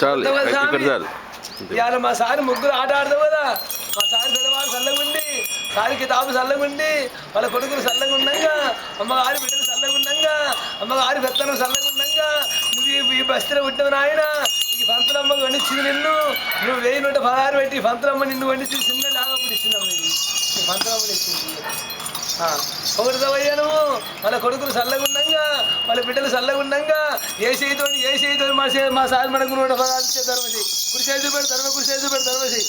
చాలు ఇవాళ మా సారి ముగ్గురు ఆట ఆడదాం కదా. మా సారి పెద్దవాళ్ళు చల్లగా ఉండి, సారి కితాబు చల్లగా ఉండి, వాళ్ళ కొడుకులు చల్లగా ఉండంగా, అమ్మగారి బిడ్డలు చల్లగా ఉండంగా, అమ్మగారి పెత్తనం చల్లగా ఉండంగా, నువ్వు ఈ బస్తీలో పుట్టిన నాయన ఈ పంతులమ్మ వండించింది నిన్ను, నువ్వు 1116 పెట్టి పంతులమ్మ నిన్ను వండించింది. చిన్న నాగప్పుడు ఇచ్చిందమ్మ ఇది పంతులమ్మని ఇచ్చింది. పొగుడుతావయ్యా నువ్వు. వాళ్ళ కొడుకులు చల్లగా ఉండంగా, వాళ్ళ బిడ్డలు చల్లగా ఉండంగా, ఏ చేయితో మా సారి మనకు 116 ధర్మసి కుడి చేతి పెడి ధర్మ కుడి చేతి పెడి ధర్మసి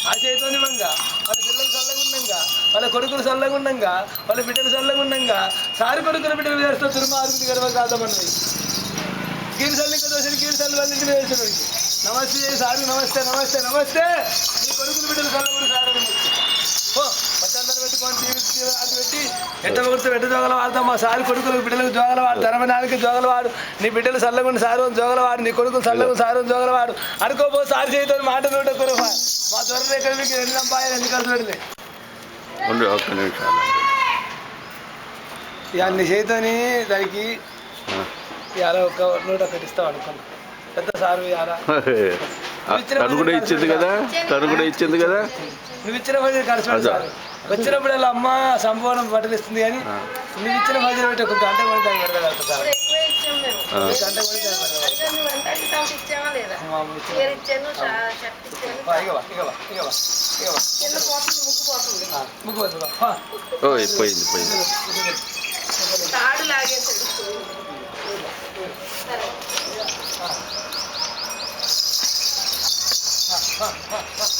ఆ చేతితో ఇవ్వంగా, వాళ్ళ పిల్లలు చల్లగా ఉండంగా, వాళ్ళ కొడుకులు చల్లగా ఉండంగా, వాళ్ళ బిడ్డలు చల్లగా ఉండంగా, సారి కొడుకుల బిడ్డలు వేస్తూ దుర్మార్గుడి గర్వ కాదమన్నది. కీర్సల్ని దోషులు కీర్సల్ని వాళ్ళకి వేస్తున్నాడు. నమస్తే సారు, నమస్తే నమస్తే నమస్తే. నీ కొడుకులు బిడ్డలు చల్లగా సారు పట్టందరూ పెట్టుకొని అది పెట్టి ఎట్ట కొడుతూ ఎట్ట జోగల వాడతాం. మా సారి కొడుకులు బిడ్డలకు జోగల వాడు, ధర్మనానికి జోగల వాడు, నీ బిడ్డలు చల్లగుండి సారు జోగల వాడు, నీ కొడుకులు చల్లగుండి సారు జోగల వాడు. అనుకోబో సారి చేయితో మాట నోట కురవా. మా త్వరలో ఎక్కడ మీకు ఎన్ని సంపాయాలు ఎన్ని కలిసి పెడితే ఇక నీ చేయితోని దానికి ఇవాళ ఒక నోట కట్టిస్తావు అనుకున్నా. పెద్ద సారు ఇవాళ తను కూడా ఇచ్చింది కదా, నువ్వు ఇచ్చిన భజన కలిసి సార్ వచ్చినప్పుడు అలా అమ్మ సంపూర్ణం బట్టలు ఇస్తుంది. కానీ నువ్వు ఇచ్చిన భజన పెట్టి ఒక గంట కూడా దాన్ని పెడతారు సార్. గంట ముగ్గు పోయింది. Ha ha ha.